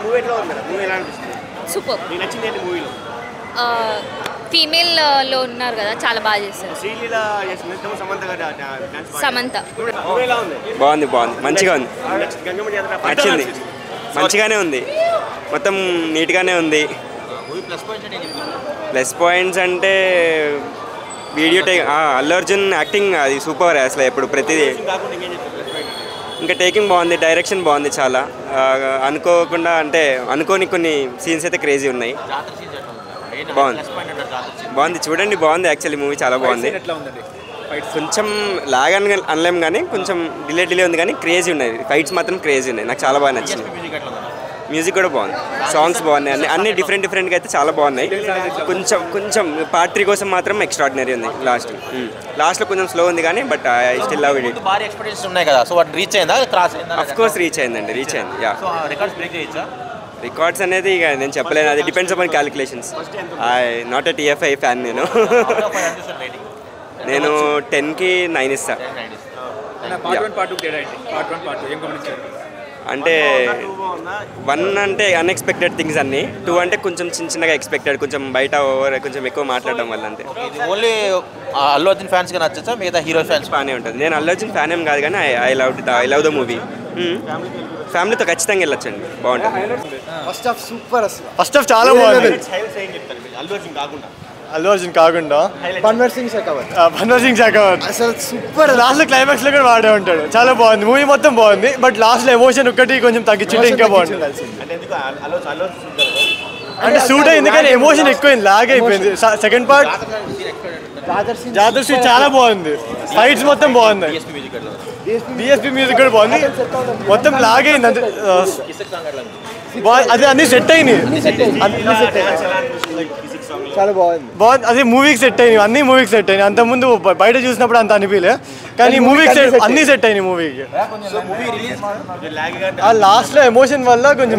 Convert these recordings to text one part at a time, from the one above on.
Movie ఎట్లా ఉంది madam? Movie ఎలా అనిపిస్తుంది? సూపర్. మీకు నచ్చింది ఏంటి మూవీలో? ఫీమేల్లో ఉన్నారు కదా, చాలా బాగా చేస్తారు. శ్రీలీల చేసిన సమంత గారి డాన్స్ సమంత మూవీ ఎలా ఉంది? బాగుంది మంచిగా ఉంది. గంగమ్మ జాతర నచ్చింది, మంచిగానే ఉంది, మొత్తం నీట్గానే ఉంది. ప్లస్ పాయింట్స్ అంటే వీడియో అల్లు అర్జున్ యాక్టింగ్ అది సూపర్ అసలు. ఎప్పుడు ప్రతిదీ ఇంకా టేకింగ్ బాగుంది, డైరెక్షన్ బాగుంది చాలా. అనుకోకుండా అంటే అనుకోని కొన్ని సీన్స్ అయితే క్రేజీ ఉన్నాయి. బాగుంది చూడండి, బాగుంది యాక్చువల్లీ మూవీ చాలా బాగుంది. కొంచెం లాగ్ అని అనలేం కానీ కొంచెం డిలే ఉంది కానీ క్రేజీ ఉన్నాయి. ఫైట్స్ మాత్రం క్రేజీ ఉన్నాయి, నాకు చాలా బాగా నచ్చింది. మ్యూజిక్ కూడా బాగుంది, సాంగ్స్ బాగున్నాయి, అన్ని డిఫరెంట్గా అయితే చాలా బాగున్నాయి. కొంచెం పార్ట్ 3 కోసం మాత్రం ఎక్స్ట్రాడినరీ ఉంది. లాస్ట్లో కొంచెం స్లో ఉంది కానీ but I still love it. భారీ ఎక్స్పెక్టేషన్స్ ఉన్నాయి కదా, సో వాటి రీచ్ అయిందా, క్రాస్ అయిందా? ఆఫ్ కోర్స్ రీచ్ అయిందండి, రీచ్ అయింది. యా, రికార్డ్స్ బ్రేక్ చేయొచ్చా? రికార్డ్స్ అనేది ఇక నేను చెప్పలేను, అది depends upon calculations. I not a TFI fan. నేను 10కి 9 ఇస్తా. అంటే 1 అంటే అన్ఎక్స్పెక్టెడ్ థింగ్స్ అన్ని, 2 అంటే కొంచెం చిన్నగా ఎక్స్పెక్టెడ్, కొంచెం బయట కొంచెం ఎక్కువ మాట్లాడడం వల్ల అంతే. ఓన్లీ అల్లు అర్జున్ ఫ్యాన్స్గా నచ్చా, మిగతా హీరో ఫ్యాన్స్ బాగానే ఉంటుంది. నేను అల్లు అర్జున్ ఫ్యాన్ ఏం కాదు కానీ ఐ లవ్ ద మూవీ. ఫ్యామిలీతో ఖచ్చితంగా వెళ్ళొచ్చండి, బాగుంటుంది. ఫస్ట్ హాఫ్ సూపర్, అసలు ఫస్ట్ హాఫ్ చాలా బాగుంది. అల్లు అర్జున్ కాకుండా బన్వర్ సింగ్ షెకావత్ అసలు సూపర్. లాస్ట్ లో క్లైమాక్స్ లో కూడా వాడే ఉంటాడు, చాలా బాగుంది. మూవీ మొత్తం బాగుంది, బట్ లాస్ట్ లో ఎమోషన్ ఒక్కటి కొంచెం తగ్గించుంటే ఇంకా బాగుంటుంది. అంటే సూట్ అయింది కానీ ఎమోషన్ ఎక్కువైంది, లాగ్ అయిపోయింది. సెకండ్ పార్ట్ జాదర్ సీన్ చాలా బాగుంది, ఫైట్స్ మొత్తం బాగుంది, DSP మ్యూజిక్ కూడా బాగుంది, మొత్తం లాగ్ అయింది అంతే. అది అన్ని సెట్ అయినాయి, చాలా బాగుంది. అదే మూవీకి సెట్ అయినాయి, అన్ని మూవీకి సెట్ అయినాయి. అంతకుముందు బయట చూసినప్పుడు అంత అనిపించలే, కానీ మూవీకి అన్ని సెట్ అయినాయి మూవీకి. ఆ లాస్ట్ లో ఎమోషన్ వల్ల కొంచెం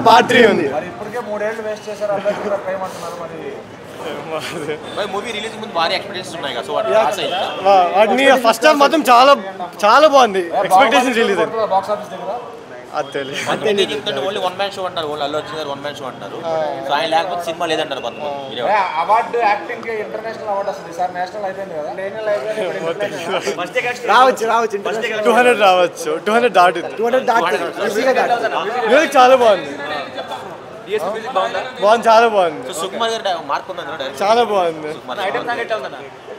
పార్ట్ 3 ఉంది. వాటిని ఫస్ట్ హాఫ్ మాత్రం చాలా బాగుంది, ఎక్స్పెక్టేషన్స్ రిలీజ్ అయింది. అది తెలియదు, ఓన్లీ వన్ మ్యాన్ షో అంటారు, ఓన్లీ అల్లు అర్జున్ గారు వన్ మ్యాన్ షో అంటారు. సో ఆయన లేకపోతే సినిమా లేదంటారు కొంతమంది. అవార్డు యాక్టింగ్ కి ఇంటర్నేషనల్ అవార్డు వస్తుంది సార్, నేషనల్ అయిపోయింది కదా. రావచ్చు 200 రావచ్చు, 200 దాటుతుంది. మ్యూజిక్ చాలా బాగుంది, చాలా బాగుంది. సుకుమార్ గారు మార్క్ ఉందా? చాలా బాగుంది,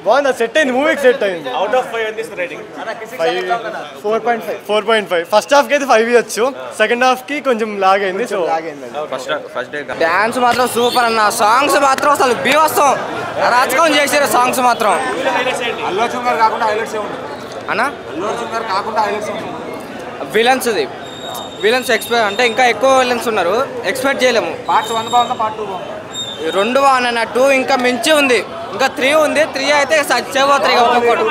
బాగుంది, సెట్ అయింది, మూవీకి సెట్ అయింది. అవుట్ ఆఫ్ 5 ఎంత ఇస్తారు రేటింగ్? 4.5. ఫస్ట్ హాఫ్ కి అయితే 5 ఇవ్వచ్చు, సెకండ్ హాఫ్ కి కొంచెం లాగ్ అయింది. సో ఫస్ట్ డే డాన్స్ మాత్రం సూపర్ అన్న, సాంగ్స్ మాత్రం అసలు బీవత్సం రాజకం చేసారు. సాంగ్స్ మాత్రం అల్లు అర్జున్ గారు కాకుండా హైలైట్స్ అన్న, అల్లు అర్జున్ గారు కాకుండా హైలైట్స్ విలన్స్ ఎక్స్పెక్ట్ అంటే ఇంకా ఎక్కువ విలన్స్ ఉన్నారు, ఎక్స్పెక్ట్ చేయలేము. పార్ట్ 1 బాగుందా, పార్ట్ 2 బాగుందా? 2 బాగున్నా, 2 ఇంకా మించి ఉంది, ఇంకా 3 ఉంది. 3 అయితే సచ్చిపోతారు ఇక ఒక్కొక్కడు.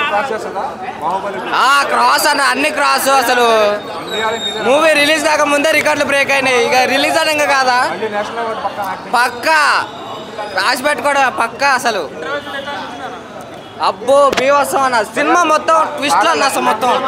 క్రాస్ అన్న, అన్ని క్రాస్. అసలు మూవీ రిలీజ్ కాకముందే రికార్డులు బ్రేక్ అయినాయి, ఇక రిలీజ్ అయినా కాదా పక్కా రాసి పెట్టుకోవడం పక్కా. అసలు అబ్బో బీవత్సం అన్న, సినిమా మొత్తం ట్విస్ట్లు అన్న అసలు మొత్తం.